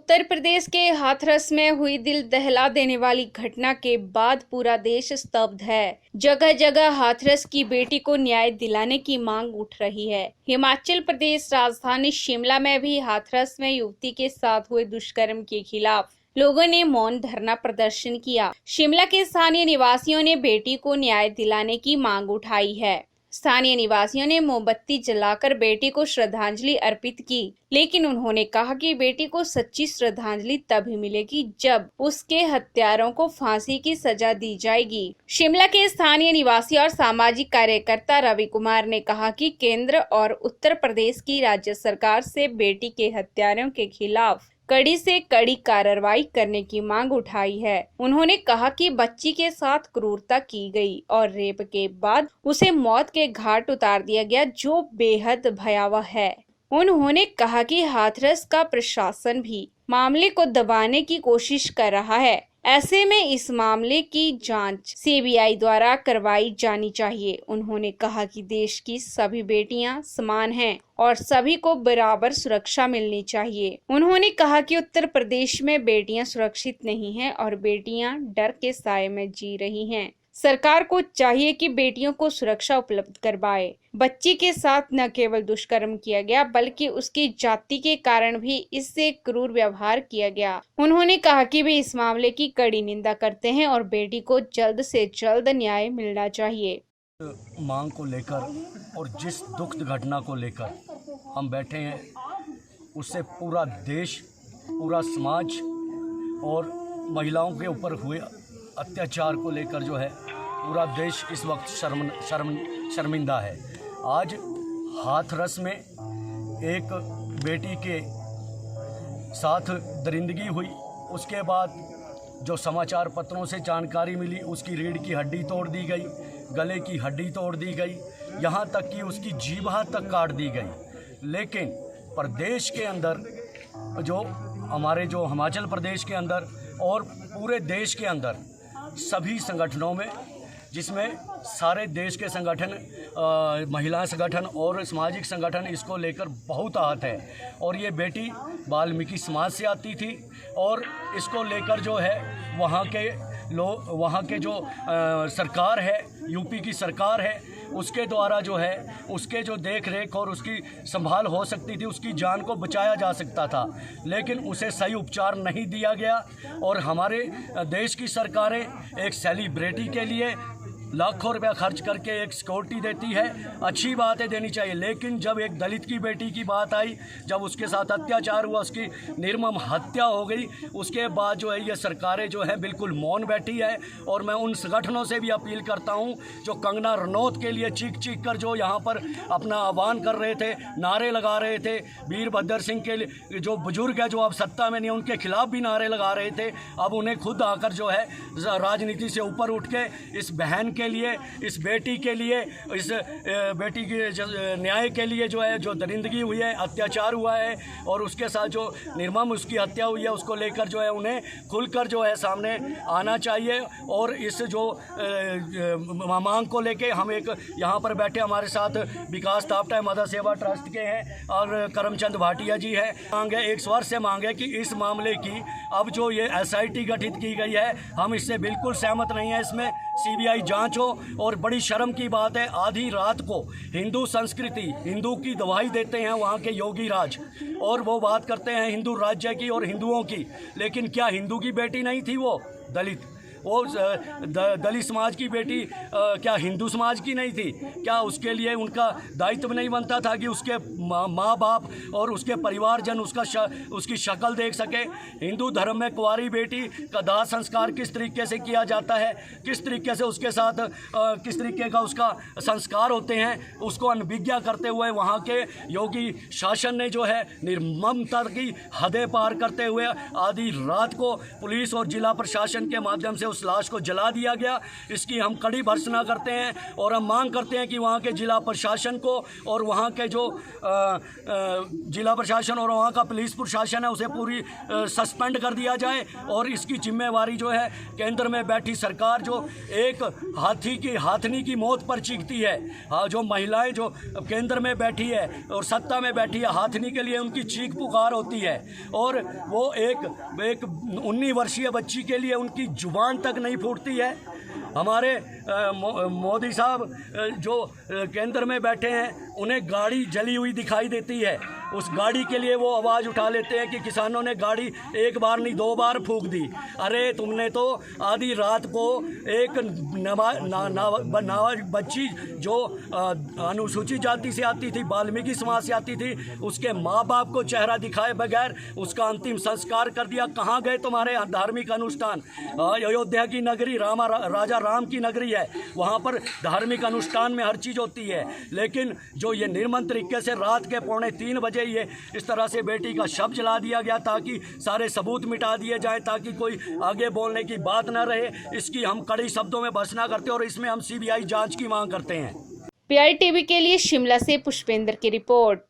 उत्तर प्रदेश के हाथरस में हुई दिल दहला देने वाली घटना के बाद पूरा देश स्तब्ध है। जगह जगह हाथरस की बेटी को न्याय दिलाने की मांग उठ रही है। हिमाचल प्रदेश राजधानी शिमला में भी हाथरस में युवती के साथ हुए दुष्कर्म के खिलाफ लोगों ने मौन धरना प्रदर्शन किया। शिमला के स्थानीय निवासियों ने बेटी को न्याय दिलाने की मांग उठाई है। स्थानीय निवासियों ने मोमबत्ती जलाकर बेटी को श्रद्धांजलि अर्पित की, लेकिन उन्होंने कहा कि बेटी को सच्ची श्रद्धांजलि तभी मिलेगी जब उसके हत्यारों को फांसी की सजा दी जाएगी। शिमला के स्थानीय निवासी और सामाजिक कार्यकर्ता रवि कुमार ने कहा कि केंद्र और उत्तर प्रदेश की राज्य सरकार से बेटी के हत्यारों के खिलाफ कड़ी से कड़ी कार्रवाई करने की मांग उठाई है। उन्होंने कहा कि बच्ची के साथ क्रूरता की गई और रेप के बाद उसे मौत के घाट उतार दिया गया, जो बेहद भयावह है। उन्होंने कहा कि हाथरस का प्रशासन भी मामले को दबाने की कोशिश कर रहा है। ऐसे में इस मामले की जांच सीबीआई द्वारा करवाई जानी चाहिए। उन्होंने कहा कि देश की सभी बेटियां समान हैं और सभी को बराबर सुरक्षा मिलनी चाहिए। उन्होंने कहा कि उत्तर प्रदेश में बेटियां सुरक्षित नहीं हैं और बेटियां डर के साए में जी रही हैं। सरकार को चाहिए कि बेटियों को सुरक्षा उपलब्ध करवाए। बच्ची के साथ न केवल दुष्कर्म किया गया बल्कि उसकी जाति के कारण भी इससे क्रूर व्यवहार किया गया। उन्होंने कहा कि वे इस मामले की कड़ी निंदा करते हैं और बेटी को जल्द से जल्द न्याय मिलना चाहिए। मांग को लेकर और जिस दुखद घटना को लेकर हम बैठे हैं, उससे पूरा देश, पूरा समाज और महिलाओं के ऊपर हुए अत्याचार को लेकर जो है पूरा देश इस वक्त शर्मिंदा है। आज हाथरस में एक बेटी के साथ दरिंदगी हुई, उसके बाद जो समाचार पत्रों से जानकारी मिली, उसकी रीढ़ की हड्डी तोड़ दी गई, गले की हड्डी तोड़ दी गई, यहाँ तक कि उसकी जीभ तक काट दी गई। लेकिन प्रदेश के अंदर जो हिमाचल प्रदेश के अंदर और पूरे देश के अंदर सभी संगठनों में, जिसमें सारे देश के संगठन, महिला संगठन और सामाजिक संगठन इसको लेकर बहुत आहत है। और ये बेटी वाल्मीकि समाज से आती थी और इसको लेकर जो है वहाँ के जो सरकार है, यूपी की सरकार है, उसके द्वारा जो है उसके जो देख रेख और उसकी संभाल हो सकती थी, उसकी जान को बचाया जा सकता था, लेकिन उसे सही उपचार नहीं दिया गया। और हमारे देश की सरकारें एक सेलिब्रिटी के लिए लाखों रुपया खर्च करके एक सिक्योरिटी देती है, अच्छी बात है, देनी चाहिए। लेकिन जब एक दलित की बेटी की बात आई, जब उसके साथ अत्याचार हुआ, उसकी निर्मम हत्या हो गई, उसके बाद जो है ये सरकारें जो है बिल्कुल मौन बैठी है। और मैं उन संगठनों से भी अपील करता हूँ जो कंगना रनौत के लिए चीख चीख कर जो यहाँ पर अपना आह्वान कर रहे थे, नारे लगा रहे थे, वीरभद्र सिंह के लिए जो बुजुर्ग है, जो अब सत्ता में नहीं, उनके खिलाफ भी नारे लगा रहे थे। अब उन्हें खुद आकर जो है राजनीति से ऊपर उठ के इस बहन के लिए, इस बेटी के लिए, इस बेटी के न्याय के लिए जो है, जो दरिंदगी हुई है, अत्याचार हुआ है और उसके साथ जो निर्मम उसकी हत्या हुई है, उसको लेकर जो है उन्हें खुलकर जो है सामने आना चाहिए। और इस जो मांग को लेके हम एक यहाँ पर बैठे, हमारे साथ विकास तापटा मदर सेवा ट्रस्ट के हैं और करमचंद भाटिया जी है। मांग है, एक स्वर से मांग है कि इस मामले की अब जो ये SIT गठित की गई है, हम इससे बिल्कुल सहमत नहीं है। इसमें CBI जांच हो। और बड़ी शर्म की बात है, आधी रात को हिंदू संस्कृति, हिंदू की दवाई देते हैं वहाँ के योगी राज, और वो बात करते हैं हिंदू राज्य की और हिंदुओं की। लेकिन क्या हिंदू की बेटी नहीं थी वो दलित? वो दलित समाज की बेटी क्या हिंदू समाज की नहीं थी? क्या उसके लिए उनका दायित्व नहीं बनता था कि उसके माँ बाप और उसके परिवारजन उसकी शक्ल देख सके? हिंदू धर्म में कुंवारी बेटी का दाह संस्कार किस तरीके से किया जाता है, किस तरीके से उसके साथ किस तरीके का उसका संस्कार होते हैं, उसको अनभिज्ञा करते हुए वहाँ के योगी शासन ने जो है निर्ममता की हदें पार करते हुए आधी रात को पुलिस और जिला प्रशासन के माध्यम से उस लाश को जला दिया गया। इसकी हम कड़ी भर्त्सना करते हैं और हम मांग करते हैं कि वहाँ के जिला प्रशासन को और वहाँ के जो जिला प्रशासन और वहाँ का पुलिस प्रशासन है उसे पूरी सस्पेंड कर दिया जाए और इसकी जिम्मेवारी जो है केंद्र में बैठी सरकार जो एक हाथनी की मौत पर चीखती है, जो महिलाएं जो केंद्र में बैठी है और सत्ता में बैठी है, हाथनी के लिए उनकी चीख पुकार होती है और वो एक 19 वर्षीय बच्ची के लिए उनकी जुबान तक नहीं फूटती है। हमारे मोदी साहब जो केंद्र में बैठे हैं उन्हें गाड़ी जली हुई दिखाई देती है, उस गाड़ी के लिए वो आवाज़ उठा लेते हैं कि किसानों ने गाड़ी एक बार नहीं 2 बार फूंक दी। अरे तुमने तो आधी रात को एक बच्ची जो अनुसूचित जाति से आती थी, वाल्मीकि समाज से आती थी, उसके माँ बाप को चेहरा दिखाए बगैर उसका अंतिम संस्कार कर दिया। कहाँ गए तुम्हारे धार्मिक अनुष्ठान? अयोध्या की नगरी राजा राम की नगरी है, वहाँ पर धार्मिक अनुष्ठान में हर चीज़ होती है, लेकिन जो ये निर्मम तरीके से रात के 2:45 बजे ये इस तरह से बेटी का शव जला दिया गया ताकि सारे सबूत मिटा दिए जाएं, ताकि कोई आगे बोलने की बात न रहे, इसकी हम कड़ी शब्दों में भर्त्सना करते हैं और इसमें हम CBI जांच की मांग करते हैं। PI टीवी के लिए शिमला से पुष्पेंद्र की रिपोर्ट।